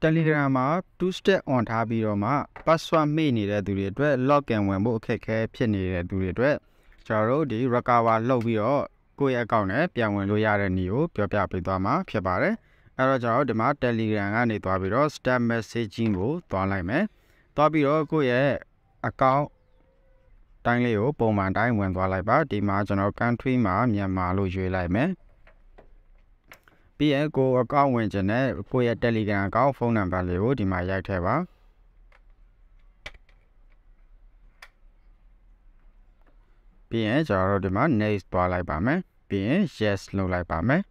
Telegram မှာ two step on ထားပြီးတော့မှ password မေ့နေတဲ့သူတွေအတွက် login ဝင်ဖို့အခက်အခဲဖြစ်နေတဲ့သူတွေအတွက်ကျွန်တော်တို့ဒီ recover လုပ်ပြီးတော့ကိုယ့်ရဲ့ account နဲ့ပြန်ဝင်လို့ရတဲ့နည်းကိုပြောပြပေးသွားမှာဖြစ်ပါတယ်အဲ့တော့ကျွန်တော်တို့ဒီမှာ Telegram ကနေသွားပြီးတော့ start messaging ကိုသွားလိုက်မယ်သွားပြီးတော့ကိုယ့်ရဲ့ account တိုင်းလေးကိုပုံမှန်တိုင်းဝင်သွားလိုက်ပါဒီမှာကျွန်တော် country မှာမြန်မာလို့ရွေးလိုက်မယ်ပြီးရင်ကို account ဝင်ခြင်းနဲ့ကိုယ့်ရဲ့ Telegram account ဖုန်းနံပါတ်လေးကိုဒီမှာရိုက်ထည့်ပါပြီးရင်ကျွန်တော်တို့ဒီမှာ next သွားလိုက်ပါမယ်ပြီးရင် yes လုပ်လိုက်ပါမယ်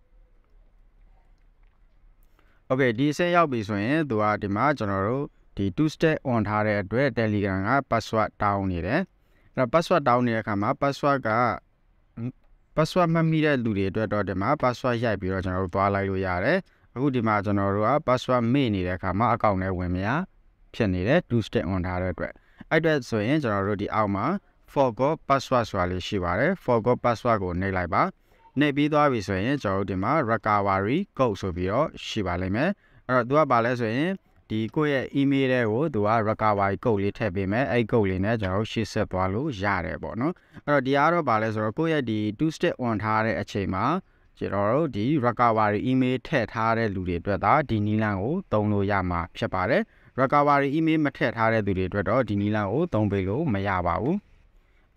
Okay ဒီအဆင့်ရောက်ပြီဆိုရင်သူကဒီမှာကျွန်တော်တို့ဒီ two step on ထားတဲ့အတွက် Telegram က password တောင်းနေတယ်အဲ့တော့ password တောင်းနေတဲ့အခါမှာ password မှတ်မိတဲ့လူတွေအတွက်တော့ဒီမှာ password ရိုက်ပြီးတော့ကျွန်တော်တို့သွားလိုက်လို့ရတယ်အခုဒီမှာကျွန်တော်တို့က password မေ့နေတဲ့အခါမှာ account နဲ့ဝင်မရဖြစ်နေတယ် two step on ထားတဲ့အတွက်အဲ့အတွက်ဆိုရင်ကျွန်တော်တို့ဒီအောက်မှာ forgot password ဆိုတာလေးရှိပါတယ် forgot password ကိုနှိပ်လိုက်ပါနှိပ်ပြီးသွားပြီဆိုရင်ကျွန်တော်တို့ဒီမှာ recovery code ဆိုပြီးတော့ရှိပါလိမ့်မယ်အဲ့တော့သူကဘာလဲဆိုရင်ဒီကိုယ့်ရဲ့ email တွေကိုသူက recovery code လေးထည့်ပေးမယ်အဲ့ code လေးနဲ့ကျွန်တော်တို့ရှေ့ဆက်သွားလို့ရတယ်ပေါ့နော်အဲ့တော့ဒီကတော့ဘာလဲဆိုတော့ကိုယ့်ရဲ့ဒီ two step on ထားတဲ့အချိန်မှာကျွန်တော်တို့ဒီ recovery email ထည့်ထားတဲ့လူတွေအတွက်ဒါဒီနည်းလမ်းကိုသုံးလို့ရမှာဖြစ်ပါတယ် recovery email မထည့်ထားတဲ့သူတွေအတွက်တော့ဒီနည်းလမ်းကိုသုံးပေးလို့မရပါဘူး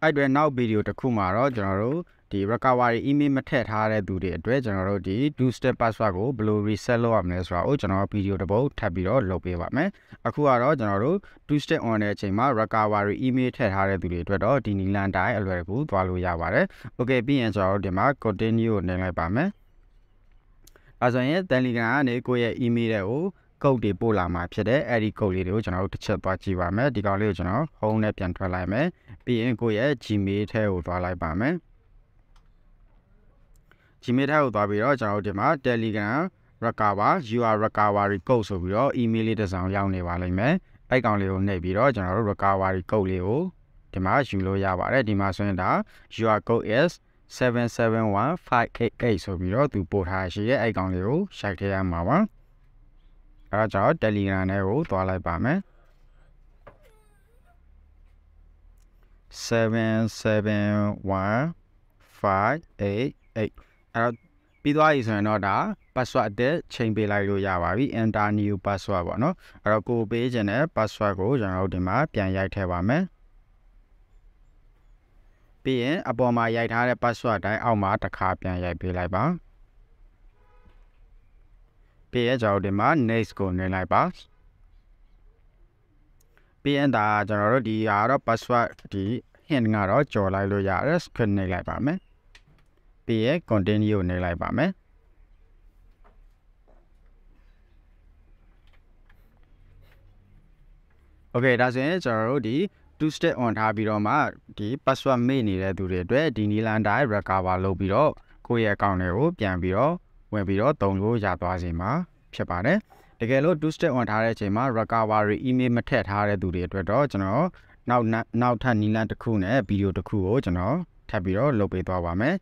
အဲ့အတွက်နောက်ဗီဒီယိုတစ်ခုမှာတော့ကျွန်တော်တို့ဒီ recovery email မထည့်ထားတဲ့သူတွေအတွက်ကျွန်တော်တို့ဒီ two step password ကိုဘယ်လို reset လုပ်ရမလဲဆိုတာကိုကျွန်တော်ဗီဒီယိုတစ်ပုဒ်ထပ်ပြီးတော့လုပ်ပေးပါမယ်အခုကတော့ကျွန်တော်တို့ two step on တဲ့အချိန်မှာ recovery email ထည့်ထားတဲ့သူတွေအတွက်တော့ဒီနည်းလမ်းတိုင်းအလွယ်တကူသွားလို့ရပါတယ် Okay ပြီးရင်ကျွန်တော်တို့ဒီမှာ continue ကိုနှိပ်လိုက်ပါမယ်အဲဆိုရင် Telegram ကနေကိုယ့်ရဲ့ email တွေကိုcode တွေပို့လာမှာဖြစ်တယ်အဲ့ဒီ code လေးတွေကိုကျွန်တော်တို့တစ်ချက်သွားကြည့်ပါမယ်ဒီကောင်လေးကိုကျွန်တော် home နဲ့ပြန်ထွက်လိုက်မယ်ပြီးရင်ကိုယ့်ရဲ့ Gmail ထဲကိုသွားလိုက်ပါမယ် Gmail ထဲကိုသွားပြီးတော့ကျွန်တော်တို့ဒီမှာ Telegram recover your recovery code ဆိုပြီးတော့ email လေးတစ်စောင်ရောက်နေပါလိမ့်မယ်အဲ့ကောင်လေးကိုနှိပ်ပြီးတော့ကျွန်တော်တို့ recovery code လေးကိုဒီမှာယူလို့ရပါတယ်ဒီမှာဆိုရင်ဒါ your code is 771588ဆိုပြီးတော့သူပို့ထားရှိရဲ့အဲ့ကောင်လေးကိုရိုက်ထည့်ရမှာပါအဲ့တော့ကျွန်တော် Telegram ထဲကိုသွားလိုက်ပါမယ်77158အဲ့တော့ပြီးသွားပြီဆိုရင်တော့ဒါ password အသစ်ချိန်ပေးလိုက်လို့ရပါပြီ enter new password ပေါ့နော်အဲ့တော့ကိုပေးခြင်းတဲ့ password ကိုကျွန်တော်တို့ဒီမှာပြန်ရိုက်ထည့်ပါမယ်ပြီးရင်အပေါ်မှာရိုက်ထားတဲ့ password တိုင်းအောက်မှာတစ်ခါပြန်ရိုက်ပေးလိုက်ပါပြီးရင်ကျွန်တော်တို့ဒီမှာ next ကိုနှိပ်လိုက်ပါပြီးရင်ဒါကျွန်တော်တို့ဒီကတော့ password ဒီ hint ကတော့ကြော်လိုက်လို့ရတယ် screen နှိပ်လိုက်ပါမယ်ပြီးရင် continue ကိုနှိပ်လိုက်ပါမယ်Okay ဒါဆိုရင်ကျွန်တော်တို့ဒီ two step on ထားပြီးတော့မှဒီ password မေ့နေတဲ့သူတွေအတွက်ဒီနည်းလမ်းတိုင်း recover လုပ်ပြီးတော့ကိုယ့်ရဲ့ account တွေကိုပြန်ပြီးတော့ဝင်ပြီးတော့သုံးလို့ရသွားစေမှာဖြစ်ပါတယ်တကယ်လို့ two step on ထားတဲ့အချိန်မှာ recovery email မထည့်ထားတဲ့သူတွေအတွက်တော့ကျွန်တော်နောက်ထပ်နည်းလမ်းတစ်ခုနဲ့ဗီဒီယိုတစ်ခုကိုကျွန်တော်ထပ်ပြီးတော့လုပ်ပေးသွားပါမယ်